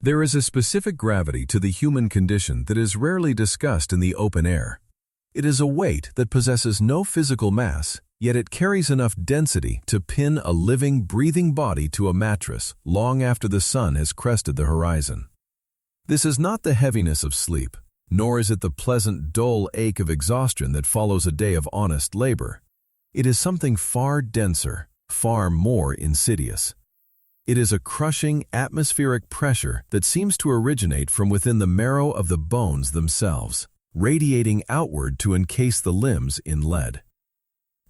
There is a specific gravity to the human condition that is rarely discussed in the open air. It is a weight that possesses no physical mass, yet it carries enough density to pin a living, breathing body to a mattress long after the sun has crested the horizon. This is not the heaviness of sleep, nor is it the pleasant, dull ache of exhaustion that follows a day of honest labor. It is something far denser, far more insidious. It is a crushing, atmospheric pressure that seems to originate from within the marrow of the bones themselves, radiating outward to encase the limbs in lead.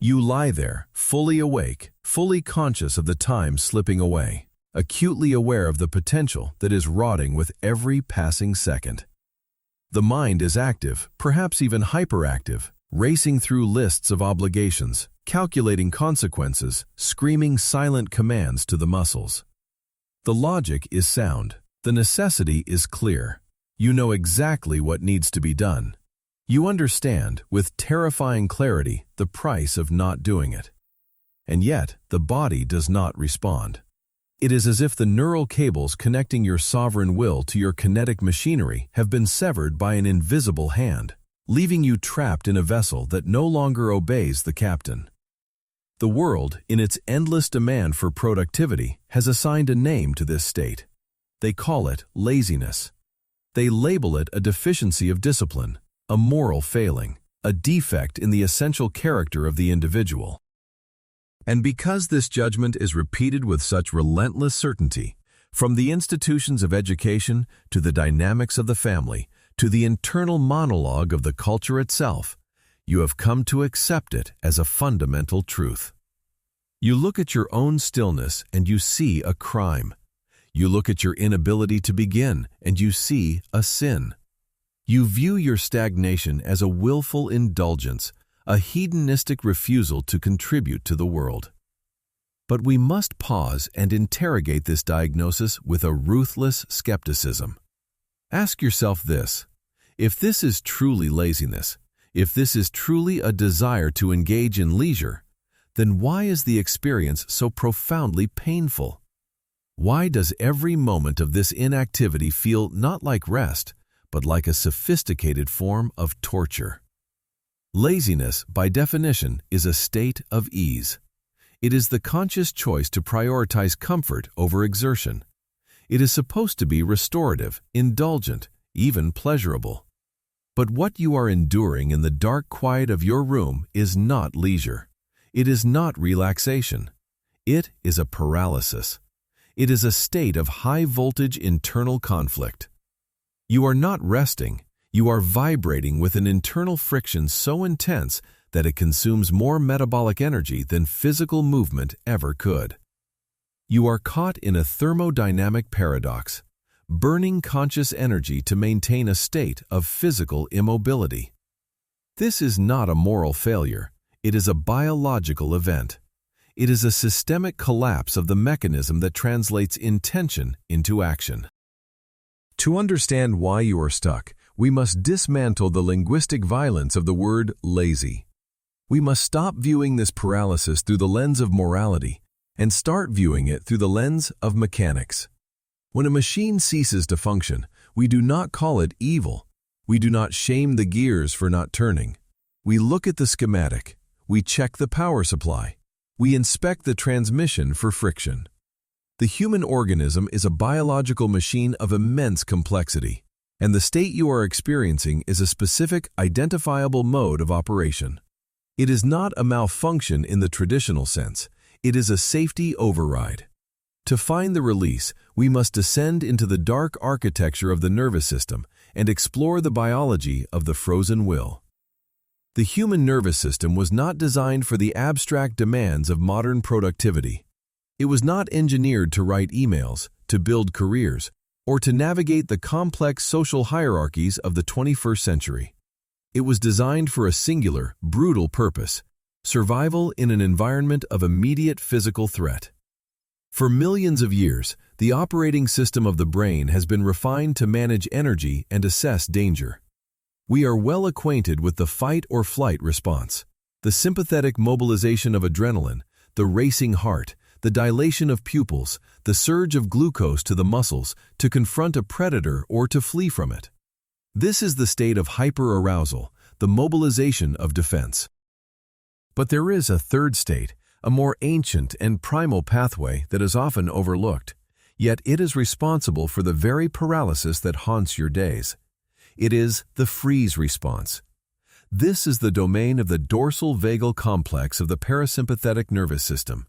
You lie there, fully awake, fully conscious of the time slipping away, acutely aware of the potential that is rotting with every passing second. The mind is active, perhaps even hyperactive, racing through lists of obligations, calculating consequences, screaming silent commands to the muscles. The logic is sound. The necessity is clear. You know exactly what needs to be done. You understand, with terrifying clarity, the price of not doing it. And yet, the body does not respond. It is as if the neural cables connecting your sovereign will to your kinetic machinery have been severed by an invisible hand, leaving you trapped in a vessel that no longer obeys the captain. The world, in its endless demand for productivity, has assigned a name to this state. They call it laziness. They label it a deficiency of discipline, a moral failing, a defect in the essential character of the individual. And because this judgment is repeated with such relentless certainty, from the institutions of education to the dynamics of the family, to the internal monologue of the culture itself, you have come to accept it as a fundamental truth. You look at your own stillness and you see a crime. You look at your inability to begin and you see a sin. You view your stagnation as a willful indulgence, a hedonistic refusal to contribute to the world. But we must pause and interrogate this diagnosis with a ruthless skepticism. Ask yourself this: if this is truly laziness, if this is truly a desire to engage in leisure, then why is the experience so profoundly painful? Why does every moment of this inactivity feel not like rest, but like a sophisticated form of torture? Laziness, by definition, is a state of ease. It is the conscious choice to prioritize comfort over exertion. It is supposed to be restorative, indulgent, even pleasurable. But what you are enduring in the dark quiet of your room is not leisure. It is not relaxation. It is a paralysis. It is a state of high-voltage internal conflict. You are not resting. You are vibrating with an internal friction so intense that it consumes more metabolic energy than physical movement ever could. You are caught in a thermodynamic paradox, burning conscious energy to maintain a state of physical immobility. This is not a moral failure. It is a biological event. It is a systemic collapse of the mechanism that translates intention into action. To understand why you are stuck, we must dismantle the linguistic violence of the word lazy. We must stop viewing this paralysis through the lens of morality and start viewing it through the lens of mechanics. When a machine ceases to function, we do not call it evil. We do not shame the gears for not turning. We look at the schematic. We check the power supply. We inspect the transmission for friction. The human organism is a biological machine of immense complexity, and the state you are experiencing is a specific, identifiable mode of operation. It is not a malfunction in the traditional sense. It is a safety override. To find the release, we must descend into the dark architecture of the nervous system and explore the biology of the frozen will. The human nervous system was not designed for the abstract demands of modern productivity. It was not engineered to write emails, to build careers, or to navigate the complex social hierarchies of the 21st century. It was designed for a singular, brutal purpose: survival in an environment of immediate physical threat. For millions of years, the operating system of the brain has been refined to manage energy and assess danger. We are well acquainted with the fight-or-flight response, the sympathetic mobilization of adrenaline, the racing heart, the dilation of pupils, the surge of glucose to the muscles to confront a predator or to flee from it. This is the state of hyperarousal, the mobilization of defense. But there is a third state, a more ancient and primal pathway that is often overlooked, yet it is responsible for the very paralysis that haunts your days. It is the freeze response. This is the domain of the dorsal vagal complex of the parasympathetic nervous system.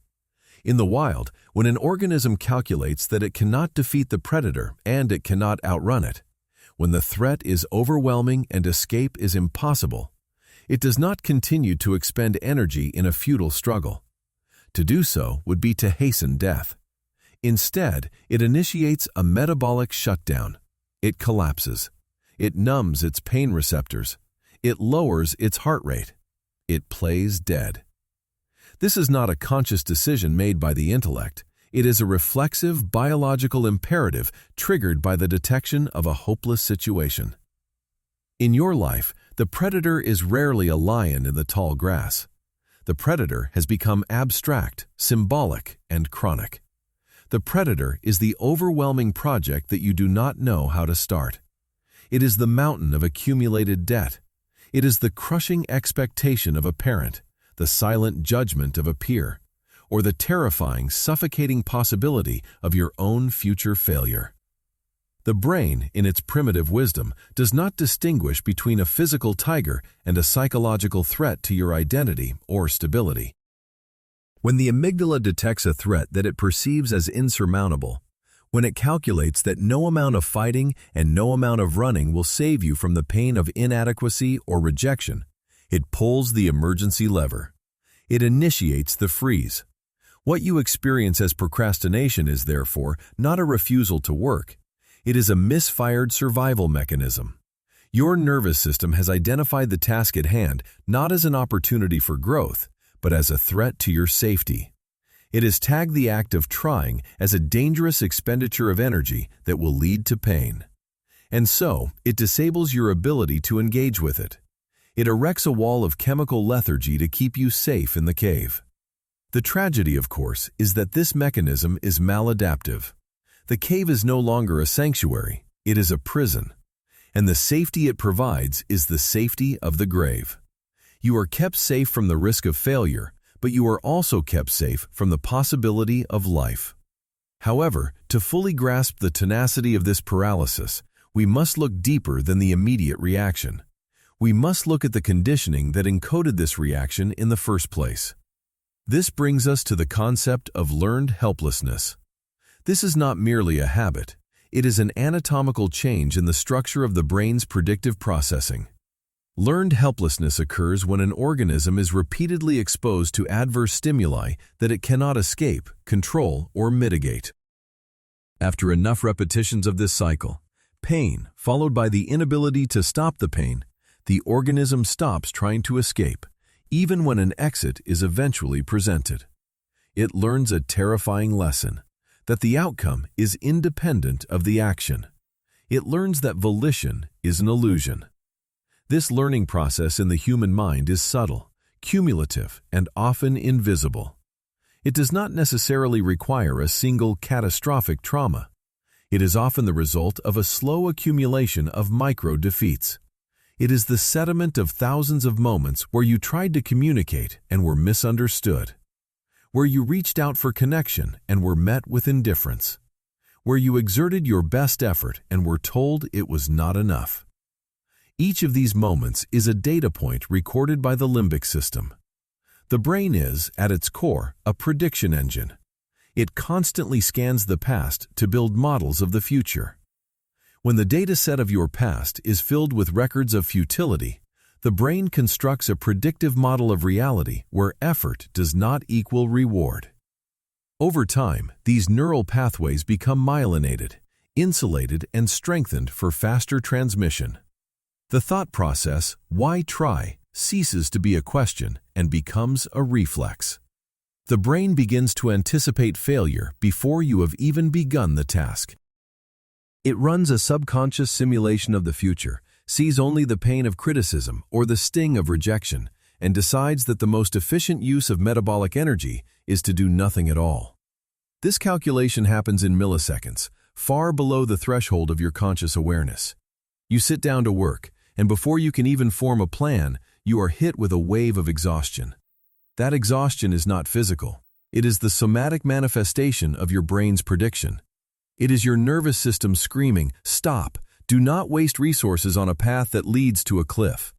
In the wild, when an organism calculates that it cannot defeat the predator and it cannot outrun it, when the threat is overwhelming and escape is impossible, it does not continue to expend energy in a futile struggle. To do so would be to hasten death. Instead, it initiates a metabolic shutdown. It collapses. It numbs its pain receptors. It lowers its heart rate. It plays dead. This is not a conscious decision made by the intellect. It is a reflexive biological imperative triggered by the detection of a hopeless situation. In your life, the predator is rarely a lion in the tall grass. The predator has become abstract, symbolic, and chronic. The predator is the overwhelming project that you do not know how to start. It is the mountain of accumulated debt. It is the crushing expectation of a parent, the silent judgment of a peer, or the terrifying, suffocating possibility of your own future failure. The brain, in its primitive wisdom, does not distinguish between a physical tiger and a psychological threat to your identity or stability. When the amygdala detects a threat that it perceives as insurmountable, when it calculates that no amount of fighting and no amount of running will save you from the pain of inadequacy or rejection, it pulls the emergency lever. It initiates the freeze. What you experience as procrastination is therefore not a refusal to work. It is a misfired survival mechanism. Your nervous system has identified the task at hand not as an opportunity for growth, but as a threat to your safety. It has tagged the act of trying as a dangerous expenditure of energy that will lead to pain. And so, it disables your ability to engage with it. It erects a wall of chemical lethargy to keep you safe in the cave. The tragedy, of course, is that this mechanism is maladaptive. The cave is no longer a sanctuary, it is a prison. And the safety it provides is the safety of the grave. You are kept safe from the risk of failure, but you are also kept safe from the possibility of life. However, to fully grasp the tenacity of this paralysis, we must look deeper than the immediate reaction. We must look at the conditioning that encoded this reaction in the first place. This brings us to the concept of learned helplessness. This is not merely a habit. It is an anatomical change in the structure of the brain's predictive processing. Learned helplessness occurs when an organism is repeatedly exposed to adverse stimuli that it cannot escape, control, or mitigate. After enough repetitions of this cycle, pain, followed by the inability to stop the pain, the organism stops trying to escape, even when an exit is eventually presented. It learns a terrifying lesson, that the outcome is independent of the action. It learns that volition is an illusion. This learning process in the human mind is subtle, cumulative, and often invisible. It does not necessarily require a single catastrophic trauma. It is often the result of a slow accumulation of micro-defeats. It is the sediment of thousands of moments where you tried to communicate and were misunderstood, where you reached out for connection and were met with indifference, where you exerted your best effort and were told it was not enough. Each of these moments is a data point recorded by the limbic system. The brain is, at its core, a prediction engine. It constantly scans the past to build models of the future. When the data set of your past is filled with records of futility, the brain constructs a predictive model of reality where effort does not equal reward. Over time, these neural pathways become myelinated, insulated, and strengthened for faster transmission. The thought process, "Why try?" ceases to be a question and becomes a reflex. The brain begins to anticipate failure before you have even begun the task. It runs a subconscious simulation of the future, sees only the pain of criticism or the sting of rejection, and decides that the most efficient use of metabolic energy is to do nothing at all. This calculation happens in milliseconds, far below the threshold of your conscious awareness. You sit down to work, and before you can even form a plan, you are hit with a wave of exhaustion. That exhaustion is not physical. It is the somatic manifestation of your brain's prediction. It is your nervous system screaming, "Stop! Do not waste resources on a path that leads to a cliff."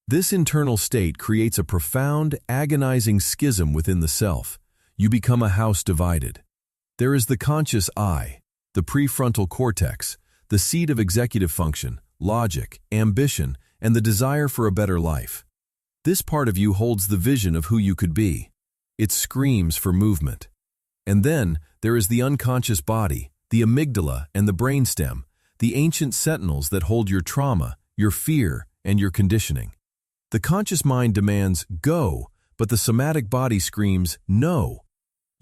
This internal state creates a profound, agonizing schism within the self. You become a house divided. There is the conscious I, the prefrontal cortex, the seat of executive function, logic, ambition, and the desire for a better life. This part of you holds the vision of who you could be. It screams for movement. And then there is the unconscious body, the amygdala and the brainstem, the ancient sentinels that hold your trauma, your fear, and your conditioning. The conscious mind demands go, but the somatic body screams no.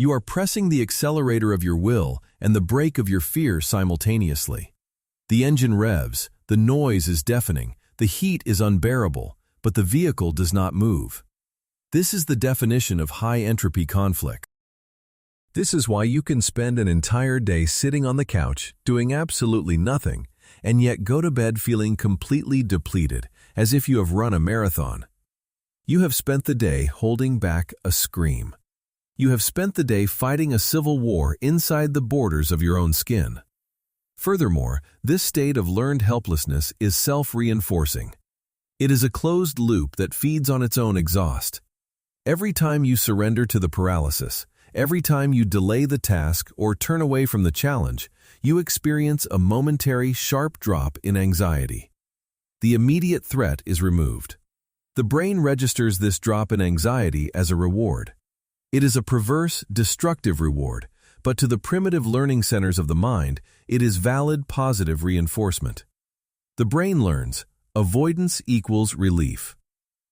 You are pressing the accelerator of your will and the brake of your fear simultaneously. The engine revs, the noise is deafening, the heat is unbearable, but the vehicle does not move. This is the definition of high-entropy conflict. This is why you can spend an entire day sitting on the couch, doing absolutely nothing, and yet go to bed feeling completely depleted, as if you have run a marathon. You have spent the day holding back a scream. You have spent the day fighting a civil war inside the borders of your own skin. Furthermore, this state of learned helplessness is self-reinforcing. It is a closed loop that feeds on its own exhaust. Every time you surrender to the paralysis, every time you delay the task or turn away from the challenge, you experience a momentary, sharp drop in anxiety. The immediate threat is removed. The brain registers this drop in anxiety as a reward. It is a perverse, destructive reward, but to the primitive learning centers of the mind, it is valid, positive reinforcement. The brain learns, avoidance equals relief.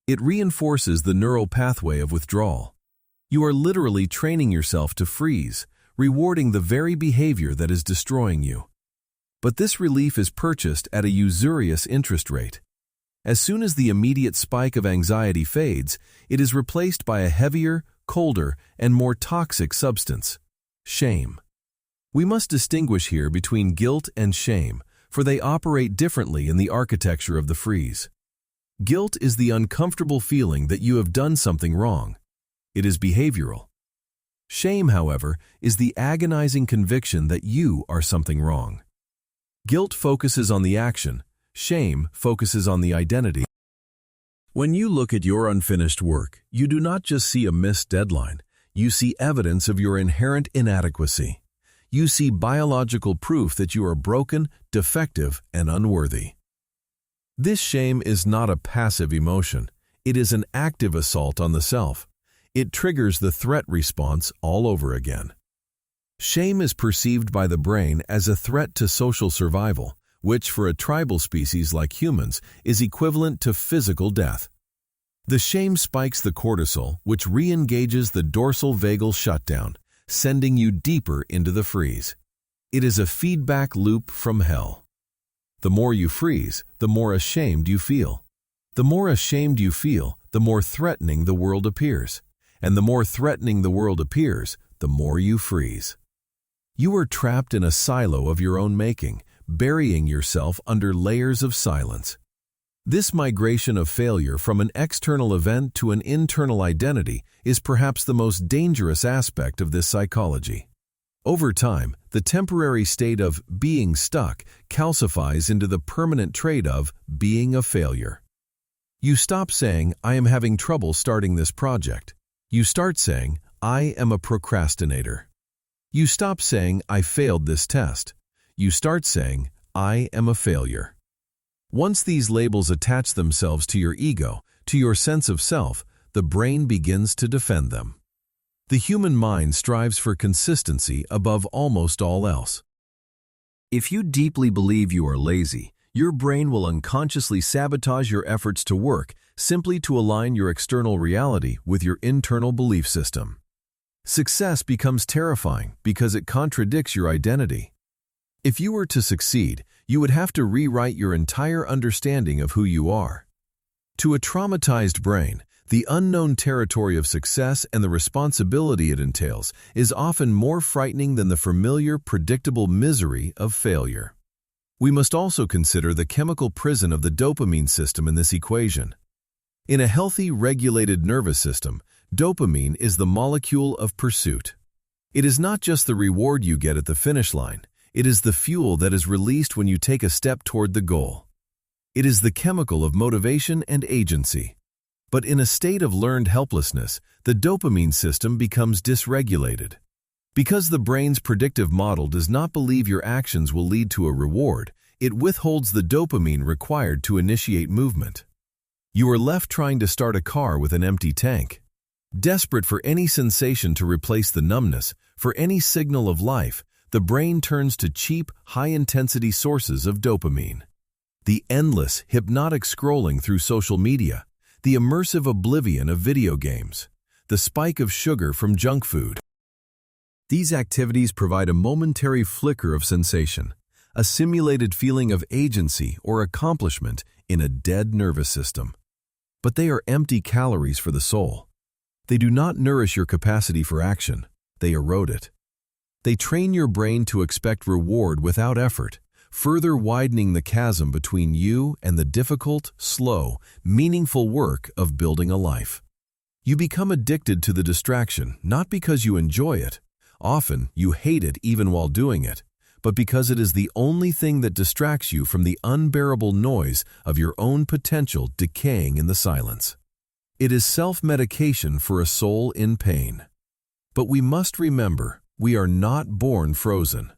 It reinforces the neural pathway of withdrawal. You are literally training yourself to freeze, rewarding the very behavior that is destroying you. But this relief is purchased at a usurious interest rate. As soon as the immediate spike of anxiety fades, it is replaced by a heavier, colder, and more toxic substance: shame. We must distinguish here between guilt and shame, for they operate differently in the architecture of the freeze. Guilt is the uncomfortable feeling that you have done something wrong. It is behavioral. Shame, however, is the agonizing conviction that you are something wrong. Guilt focuses on the action. Shame focuses on the identity. When you look at your unfinished work, you do not just see a missed deadline. You see evidence of your inherent inadequacy. You see biological proof that you are broken, defective, and unworthy. This shame is not a passive emotion. It is an active assault on the self. It triggers the threat response all over again. Shame is perceived by the brain as a threat to social survival, which for a tribal species like humans is equivalent to physical death. The shame spikes the cortisol, which re-engages the dorsal vagal shutdown, sending you deeper into the freeze. It is a feedback loop from hell. The more you freeze, the more ashamed you feel. The more ashamed you feel, the more threatening the world appears. And the more threatening the world appears, the more you freeze. You are trapped in a silo of your own making, burying yourself under layers of silence. This migration of failure from an external event to an internal identity is perhaps the most dangerous aspect of this psychology. Over time, the temporary state of being stuck calcifies into the permanent trait of being a failure. You stop saying, "I am having trouble starting this project." You start saying, "I am a procrastinator." You stop saying, "I failed this test." You start saying, "I am a failure." Once these labels attach themselves to your ego, to your sense of self, the brain begins to defend them. The human mind strives for consistency above almost all else. If you deeply believe you are lazy, your brain will unconsciously sabotage your efforts to work simply to align your external reality with your internal belief system. Success becomes terrifying because it contradicts your identity. If you were to succeed, you would have to rewrite your entire understanding of who you are. To a traumatized brain, The unknown territory of success and the responsibility it entails is often more frightening than the familiar, predictable misery of failure. We must also consider the chemical prison of the dopamine system in this equation. In a healthy, regulated nervous system, dopamine is the molecule of pursuit. It is not just the reward you get at the finish line, it is the fuel that is released when you take a step toward the goal. It is the chemical of motivation and agency. But in a state of learned helplessness, the dopamine system becomes dysregulated. Because the brain's predictive model does not believe your actions will lead to a reward, it withholds the dopamine required to initiate movement. You are left trying to start a car with an empty tank. Desperate for any sensation to replace the numbness, for any signal of life, the brain turns to cheap, high-intensity sources of dopamine. The endless, hypnotic scrolling through social media, the immersive oblivion of video games, the spike of sugar from junk food. These activities provide a momentary flicker of sensation, a simulated feeling of agency or accomplishment in a dead nervous system. But they are empty calories for the soul. They do not nourish your capacity for action, they erode it. They train your brain to expect reward without effort, further widening the chasm between you and the difficult, slow, meaningful work of building a life. You become addicted to the distraction not because you enjoy it, often you hate it even while doing it, but because it is the only thing that distracts you from the unbearable noise of your own potential decaying in the silence. It is self-medication for a soul in pain. But we must remember, we are not born frozen.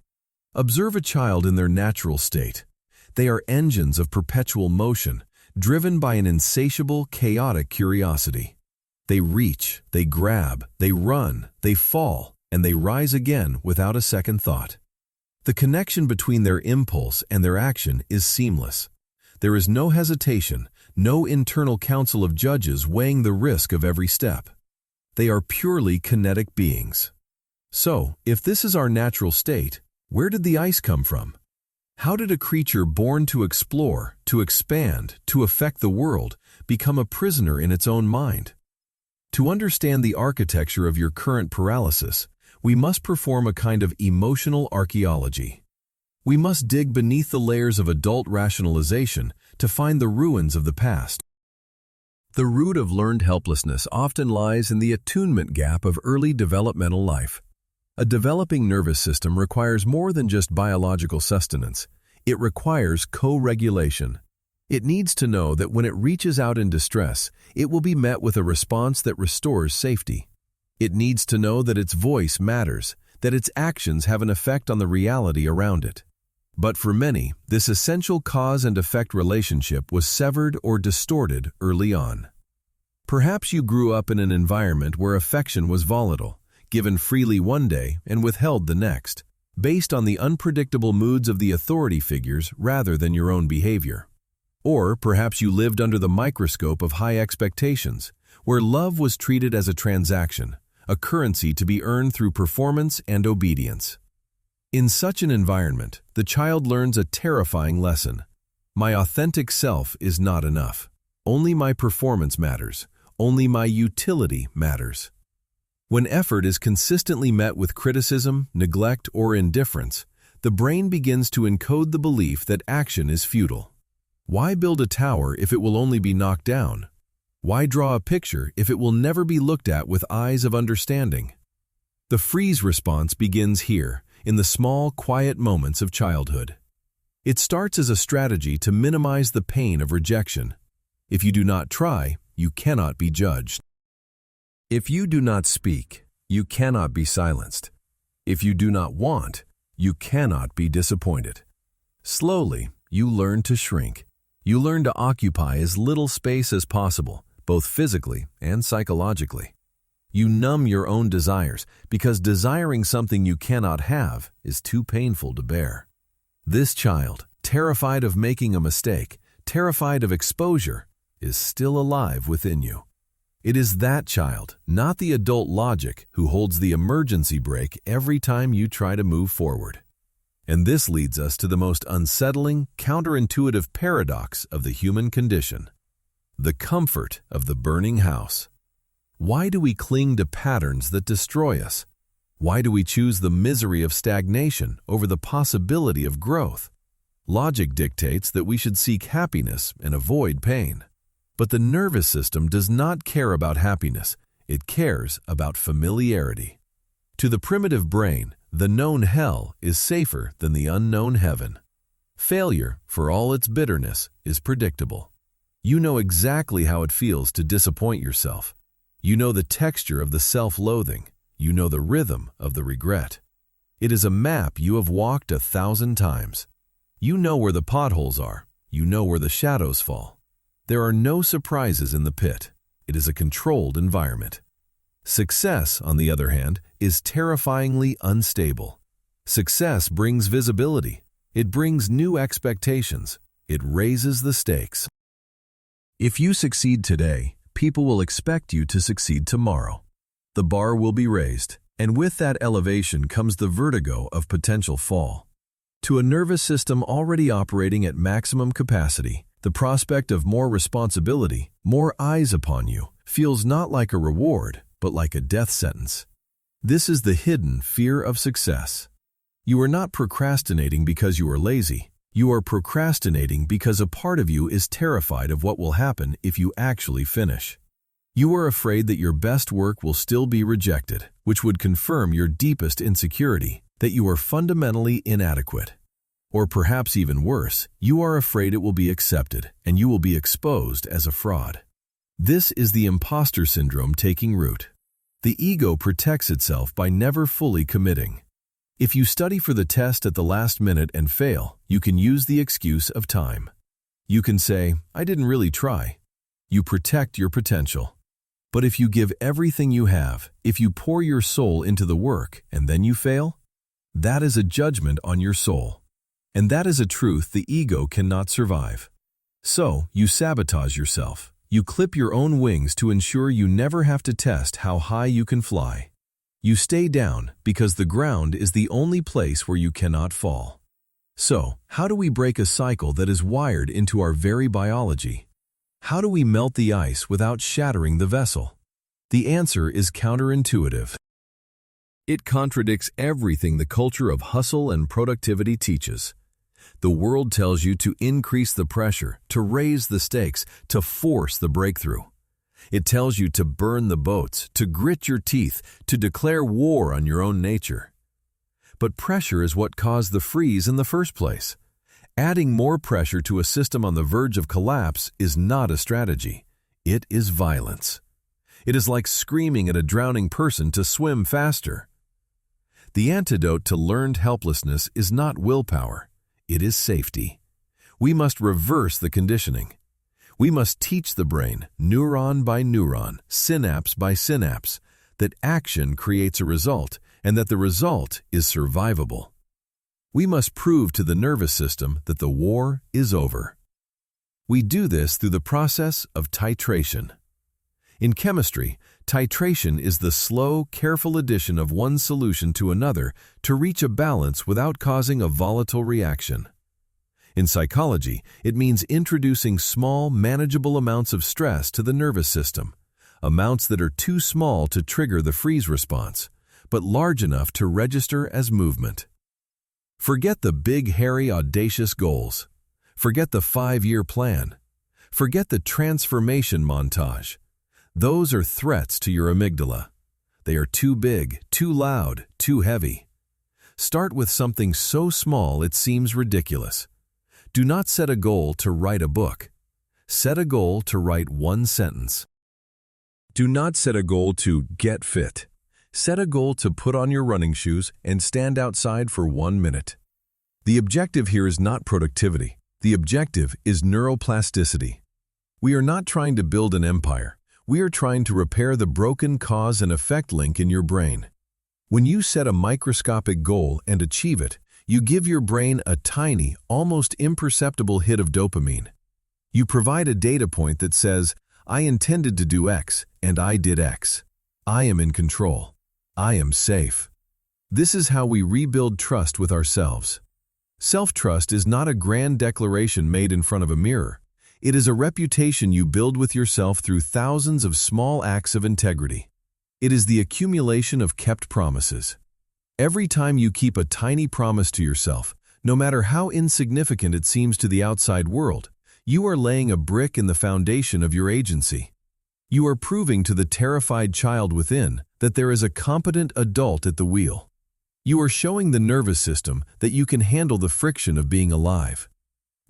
Observe a child in their natural state. They are engines of perpetual motion, driven by an insatiable, chaotic curiosity. They reach, they grab, they run, they fall, and they rise again without a second thought. The connection between their impulse and their action is seamless. There is no hesitation, no internal council of judges weighing the risk of every step. They are purely kinetic beings. So, if this is our natural state, where did the ice come from? How did a creature born to explore, to expand, to affect the world, become a prisoner in its own mind? To understand the architecture of your current paralysis, we must perform a kind of emotional archaeology. We must dig beneath the layers of adult rationalization to find the ruins of the past. The root of learned helplessness often lies in the attunement gap of early developmental life. A developing nervous system requires more than just biological sustenance. It requires co-regulation. It needs to know that when it reaches out in distress, it will be met with a response that restores safety. It needs to know that its voice matters, that its actions have an effect on the reality around it. But for many, this essential cause and effect relationship was severed or distorted early on. Perhaps you grew up in an environment where affection was volatile, given freely one day and withheld the next, based on the unpredictable moods of the authority figures rather than your own behavior. Or perhaps you lived under the microscope of high expectations, where love was treated as a transaction, a currency to be earned through performance and obedience. In such an environment, the child learns a terrifying lesson. My authentic self is not enough. Only my performance matters. Only my utility matters. When effort is consistently met with criticism, neglect, or indifference, the brain begins to encode the belief that action is futile. Why build a tower if it will only be knocked down? Why draw a picture if it will never be looked at with eyes of understanding? The freeze response begins here, in the small, quiet moments of childhood. It starts as a strategy to minimize the pain of rejection. If you do not try, you cannot be judged. If you do not speak, you cannot be silenced. If you do not want, you cannot be disappointed. Slowly, you learn to shrink. You learn to occupy as little space as possible, both physically and psychologically. You numb your own desires because desiring something you cannot have is too painful to bear. This child, terrified of making a mistake, terrified of exposure, is still alive within you. It is that child, not the adult logic, who holds the emergency brake every time you try to move forward. And this leads us to the most unsettling, counterintuitive paradox of the human condition. The comfort of the burning house. Why do we cling to patterns that destroy us? Why do we choose the misery of stagnation over the possibility of growth? Logic dictates that we should seek happiness and avoid pain. But the nervous system does not care about happiness. It cares about familiarity. To the primitive brain, the known hell is safer than the unknown heaven. Failure, for all its bitterness, is predictable. You know exactly how it feels to disappoint yourself. You know the texture of the self-loathing. You know the rhythm of the regret. It is a map you have walked 1,000 times. You know where the potholes are. You know where the shadows fall. There are no surprises in the pit. It is a controlled environment. Success, on the other hand, is terrifyingly unstable. Success brings visibility. It brings new expectations. It raises the stakes. If you succeed today, people will expect you to succeed tomorrow. The bar will be raised, and with that elevation comes the vertigo of potential fall. To a nervous system already operating at maximum capacity, the prospect of more responsibility, more eyes upon you, feels not like a reward, but like a death sentence. This is the hidden fear of success. You are not procrastinating because you are lazy. You are procrastinating because a part of you is terrified of what will happen if you actually finish. You are afraid that your best work will still be rejected, which would confirm your deepest insecurity, that you are fundamentally inadequate. Or perhaps even worse, you are afraid it will be accepted, and you will be exposed as a fraud. This is the imposter syndrome taking root. The ego protects itself by never fully committing. If you study for the test at the last minute and fail, you can use the excuse of time. You can say, "I didn't really try." You protect your potential. But if you give everything you have, if you pour your soul into the work and then you fail, that is a judgment on your soul. And that is a truth the ego cannot survive. So, you sabotage yourself. You clip your own wings to ensure you never have to test how high you can fly. You stay down because the ground is the only place where you cannot fall. So, how do we break a cycle that is wired into our very biology? How do we melt the ice without shattering the vessel? The answer is counterintuitive. It contradicts everything the culture of hustle and productivity teaches. The world tells you to increase the pressure, to raise the stakes, to force the breakthrough. It tells you to burn the boats, to grit your teeth, to declare war on your own nature. But pressure is what caused the freeze in the first place. Adding more pressure to a system on the verge of collapse is not a strategy. It is violence. It is like screaming at a drowning person to swim faster. The antidote to learned helplessness is not willpower. It is safety. We must reverse the conditioning. We must teach the brain, neuron by neuron, synapse by synapse, that action creates a result and that the result is survivable. We must prove to the nervous system that the war is over. We do this through the process of titration. In chemistry, titration is the slow, careful addition of one solution to another to reach a balance without causing a volatile reaction. In psychology, it means introducing small, manageable amounts of stress to the nervous system, amounts that are too small to trigger the freeze response, but large enough to register as movement. Forget the big, hairy, audacious goals. Forget the 5-year plan. Forget the transformation montage. Those are threats to your amygdala. They are too big, too loud, too heavy. Start with something so small it seems ridiculous. Do not set a goal to write a book. Set a goal to write one sentence. Do not set a goal to get fit. Set a goal to put on your running shoes and stand outside for 1 minute. The objective here is not productivity. The objective is neuroplasticity. We are not trying to build an empire. We are trying to repair the broken cause and effect link in your brain. When you set a microscopic goal and achieve it, you give your brain a tiny, almost imperceptible hit of dopamine. You provide a data point that says, "I intended to do X, and I did X. I am in control. I am safe." This is how we rebuild trust with ourselves. Self-trust is not a grand declaration made in front of a mirror. It is a reputation you build with yourself through thousands of small acts of integrity. It is the accumulation of kept promises. Every time you keep a tiny promise to yourself, no matter how insignificant it seems to the outside world, you are laying a brick in the foundation of your agency. You are proving to the terrified child within that there is a competent adult at the wheel. You are showing the nervous system that you can handle the friction of being alive.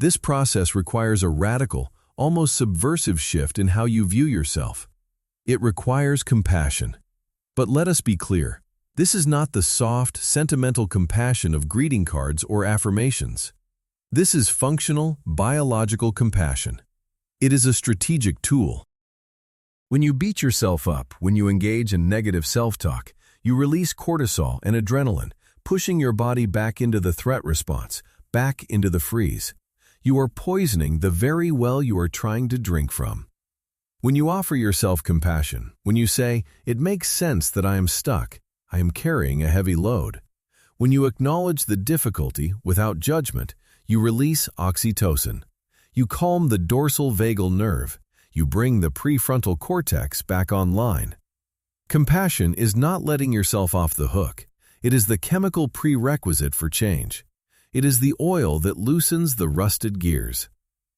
This process requires a radical, almost subversive shift in how you view yourself. It requires compassion. But let us be clear, this is not the soft, sentimental compassion of greeting cards or affirmations. This is functional, biological compassion. It is a strategic tool. When you beat yourself up, when you engage in negative self-talk, you release cortisol and adrenaline, pushing your body back into the threat response, back into the freeze. You are poisoning the very well you are trying to drink from. When you offer yourself compassion, when you say, "It makes sense that I am stuck, I am carrying a heavy load," when you acknowledge the difficulty without judgment, you release oxytocin. You calm the dorsal vagal nerve. You bring the prefrontal cortex back online. Compassion is not letting yourself off the hook. It is the chemical prerequisite for change. It is the oil that loosens the rusted gears.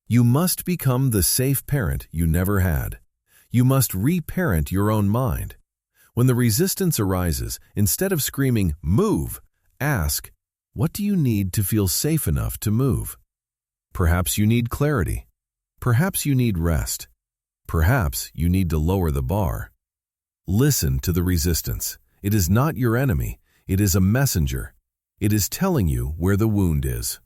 You must become the safe parent you never had. You must reparent your own mind. When the resistance arises, instead of screaming, "Move!" ask, "What do you need to feel safe enough to move?" Perhaps you need clarity. Perhaps you need rest. Perhaps you need to lower the bar. Listen to the resistance. It is not your enemy. It is a messenger. It is telling you where the wound is.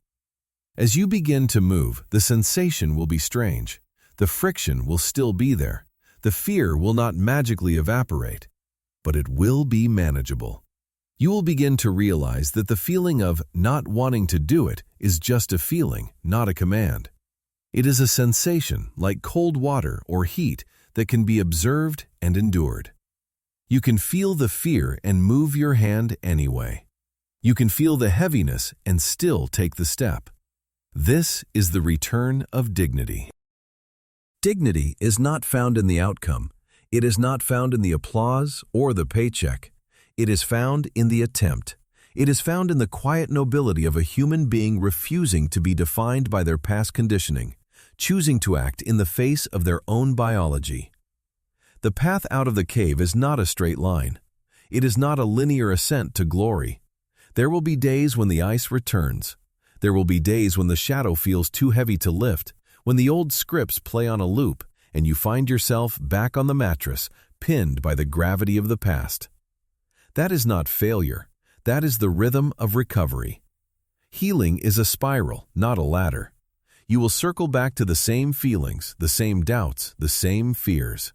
As you begin to move, the sensation will be strange. The friction will still be there. The fear will not magically evaporate, but it will be manageable. You will begin to realize that the feeling of not wanting to do it is just a feeling, not a command. It is a sensation like cold water or heat that can be observed and endured. You can feel the fear and move your hand anyway. You can feel the heaviness and still take the step. This is the return of dignity. Dignity is not found in the outcome. It is not found in the applause or the paycheck. It is found in the attempt. It is found in the quiet nobility of a human being refusing to be defined by their past conditioning, choosing to act in the face of their own biology. The path out of the cave is not a straight line. It is not a linear ascent to glory. There will be days when the ice returns. There will be days when the shadow feels too heavy to lift, when the old scripts play on a loop, and you find yourself back on the mattress, pinned by the gravity of the past. That is not failure. That is the rhythm of recovery. Healing is a spiral, not a ladder. You will circle back to the same feelings, the same doubts, the same fears.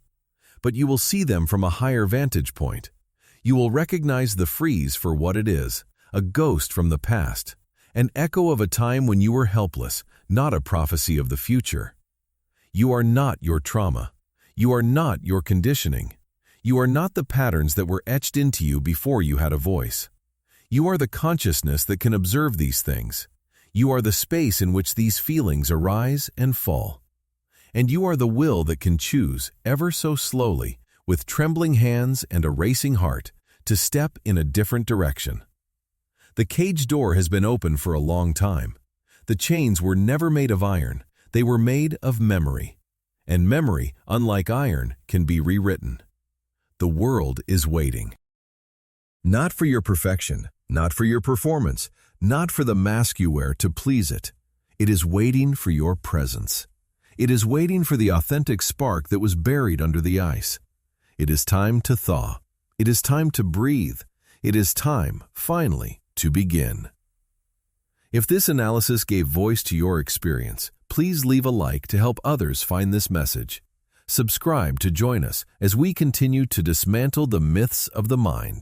But you will see them from a higher vantage point. You will recognize the freeze for what it is, a ghost from the past, an echo of a time when you were helpless, not a prophecy of the future. You are not your trauma. You are not your conditioning. You are not the patterns that were etched into you before you had a voice. You are the consciousness that can observe these things. You are the space in which these feelings arise and fall. And you are the will that can choose, ever so slowly, with trembling hands and a racing heart, to step in a different direction. The cage door has been open for a long time. The chains were never made of iron. They were made of memory. And memory, unlike iron, can be rewritten. The world is waiting. Not for your perfection, not for your performance, not for the mask you wear to please it. It is waiting for your presence. It is waiting for the authentic spark that was buried under the ice. It is time to thaw. It is time to breathe. It is time, finally, to begin. If this analysis gave voice to your experience, please leave a like to help others find this message. Subscribe to join us as we continue to dismantle the myths of the mind.